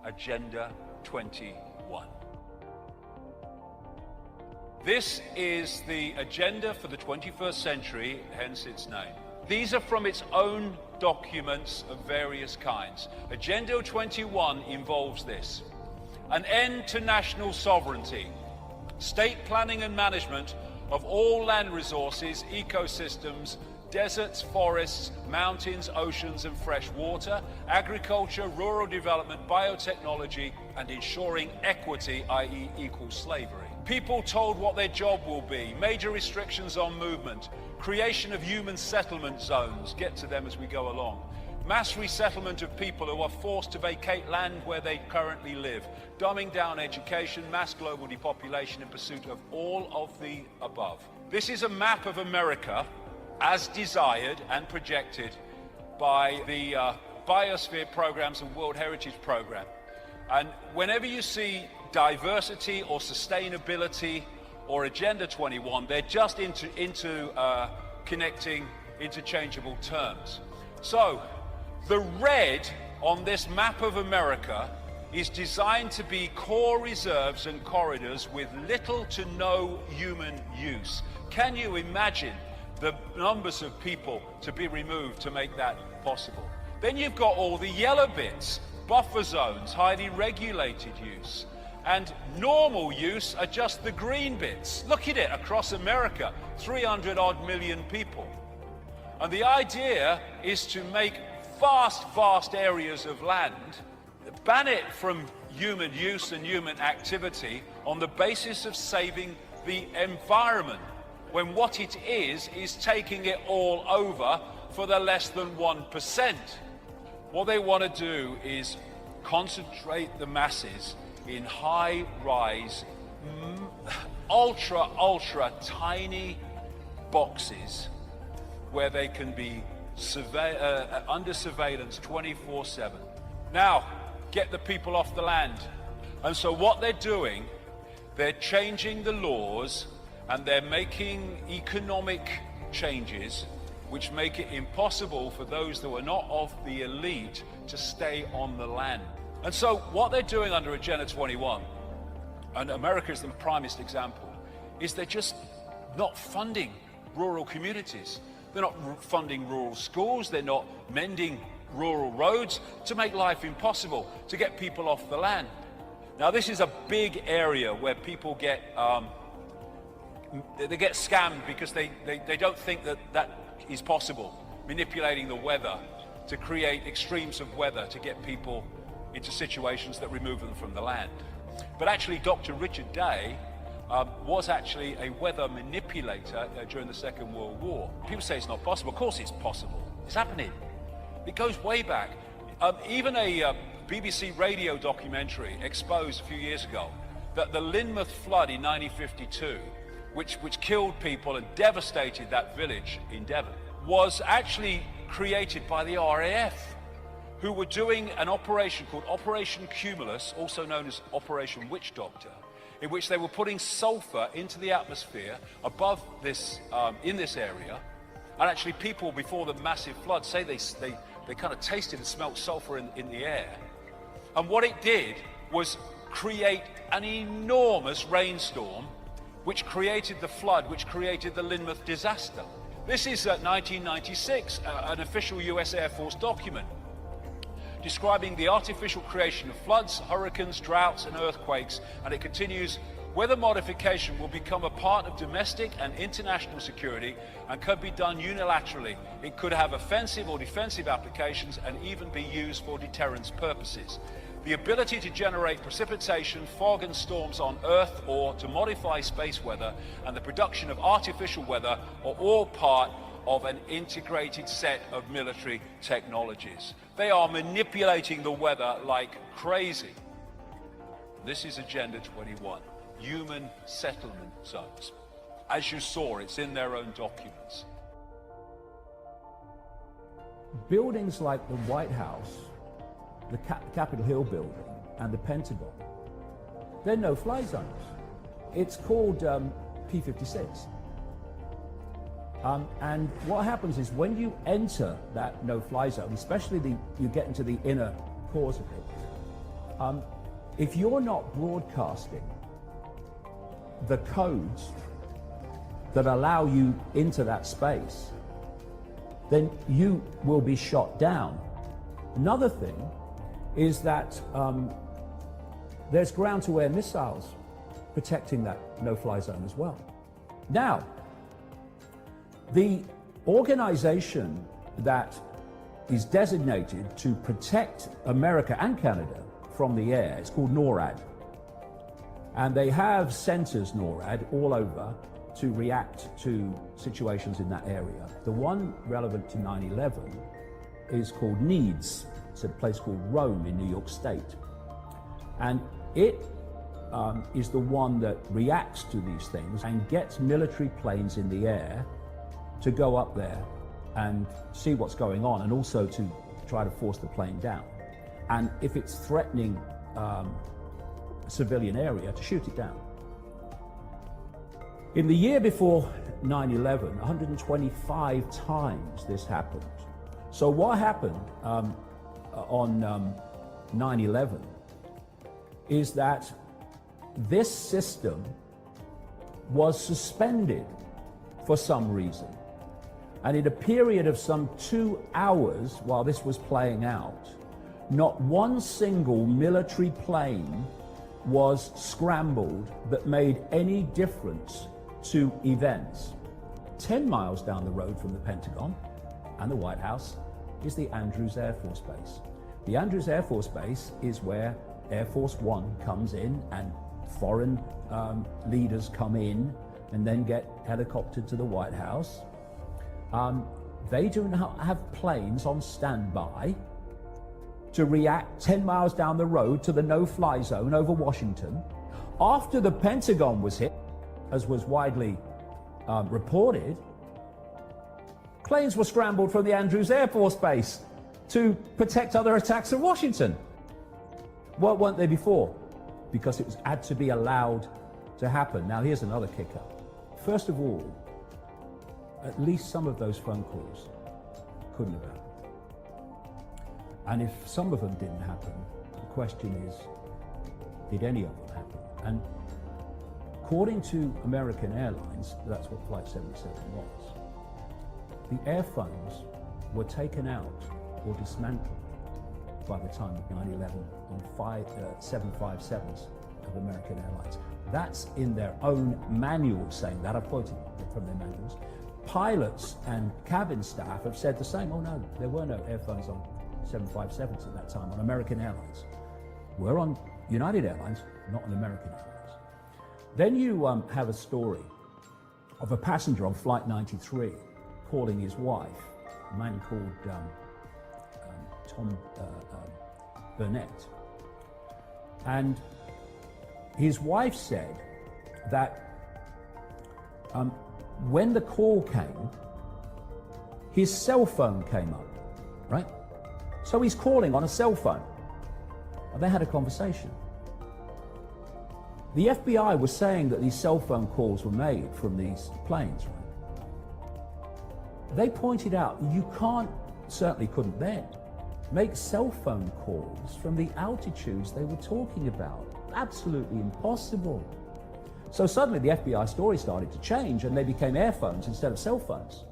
Agenda 21. This is the agenda for the 21st century, hence its name. These are from its own documents of various kinds. Agenda 21 involves this: an end to national sovereignty, state planning and management of all land resources, ecosystems, deserts, forests, mountains, oceans and fresh water, agriculture, rural development, biotechnology, and ensuring equity, i.e. equal slavery. People told what their job will be, major restrictions on movement, creation of human settlement zones, get to them as we go along, mass resettlement of people who are forced to vacate land where they currently live, dumbing down education, mass global depopulation in pursuit of all of the above. This is a map of America as desired and projected by the Biosphere Programs and World Heritage Program. And whenever you see diversity or sustainability or Agenda 21, they're just connecting interchangeable terms. So the red on this map of America is designed to be core reserves and corridors with little to no human use. Can you imagine the numbers of people to be removed to make that possible? Then you've got all the yellow bits, buffer zones, highly regulated use, and normal use are just the green bits. Look at it across America, 300 odd million people. And the idea is to make vast areas of land, ban it from human use and human activity on the basis of saving the environment, when what it is taking it all over for the less than 1%. What they want to do is concentrate the masses in high-rise, ultra tiny boxes where they can be under surveillance 24/7. Now, get the people off the land. And so what they're doing, they're changing the laws and they're making economic changes which make it impossible for those that are not of the elite to stay on the land. And so what they're doing under Agenda 21, and America is the primest example, is they're just not funding rural communities. They're not funding rural schools, they're not mending rural roads to make life impossible, to get people off the land. Now this is a big area where people get scammed because they don't think that is possible, manipulating the weather to create extremes of weather to get people into situations that remove them from the land. But actually Dr. 𝙄𝙩'𝙨 was actually a weather manipulator during the Second World War. People say it's not possible. Of course it's possible. It's happening. It goes way back. Even a BBC radio documentary exposed a few years ago that the Lynmouth flood in 1952, which killed people and devastated that village in Devon, was actually created by the RAF, who were doing an operation called Operation Cumulus, also known as Operation Witch Doctor, in which they were putting sulfur into the atmosphere above this, in this area. And actually people before the massive flood say they kind of tasted and smelt sulfur in the air. And what it did was create an enormous rainstorm, which created the flood, which created the Lynmouth disaster. This is 1996, an official US Air Force document describing the artificial creation of floods, hurricanes, droughts and earthquakes, and it continues, weather modification will become a part of domestic and international security and could be done unilaterally. It could have offensive or defensive applications and even be used for deterrence purposes. The ability to generate precipitation, fog and storms on Earth or to modify space weather and the production of artificial weather are all part of an integrated set of military technologies. They are manipulating the weather like crazy. This is Agenda 21, human settlement zones. As you saw, it's in their own documents. Buildings like the White House, the Capitol Hill building, and the Pentagon, they're no-fly zones. It's called P56. And what happens is when you enter that no-fly zone, especially you get into the inner cores of it, If you're not broadcasting the codes that allow you into that space, then you will be shot down. Another thing is that there's ground-to-air missiles protecting that no-fly zone as well. Now, the organization that is designated to protect America and Canada from the air is called NORAD. And they have centers, NORAD, all over to react to situations in that area. The one relevant to 9/11 is called NEADS. It's a place called Rome in New York State. And it is the one that reacts to these things and gets military planes in the air to go up there and see what's going on, and also to try to force the plane down. And if it's threatening a civilian area, to shoot it down. In the year before 9/11, 125 times this happened. So what happened on 9/11 is that this system was suspended for some reason. And in a period of some 2 hours while this was playing out, not one single military plane was scrambled that made any difference to events. 10 miles down the road from the Pentagon and the White House is the Andrews Air Force Base. The Andrews Air Force Base is where Air Force One comes in and foreign leaders come in and then get helicoptered to the White House. They do not have planes on standby to react 10 miles down the road to the no-fly zone over Washington. After the Pentagon was hit, as was widely reported, planes were scrambled from the Andrews Air Force Base to protect other attacks of Washington. What weren't they before? Because it had to be allowed to happen. Now here's another kicker. First of all, at least some of those phone calls couldn't have happened. And if some of them didn't happen, the question is, did any of them happen? And according to American Airlines, that's what Flight 77 was, the airphones were taken out or dismantled by the time of 9/11 on 757s of American Airlines. That's in their own manual saying that. I've quoted from their manuals. Pilots and cabin staff have said the same. Oh no, there were no airphones on 757s at that time on American Airlines. We're on United Airlines, not on American Airlines. Then you have a story of a passenger on Flight 93 calling his wife, a man called Tom Burnett. And his wife said that when the call came, his cell phone came up, right? So he's calling on a cell phone. And they had a conversation. The FBI was saying that these cell phone calls were made from these planes, right? They pointed out you certainly couldn't then, make cell phone calls from the altitudes they were talking about. Absolutely impossible. So suddenly the FBI story started to change and they became airphones instead of cell phones.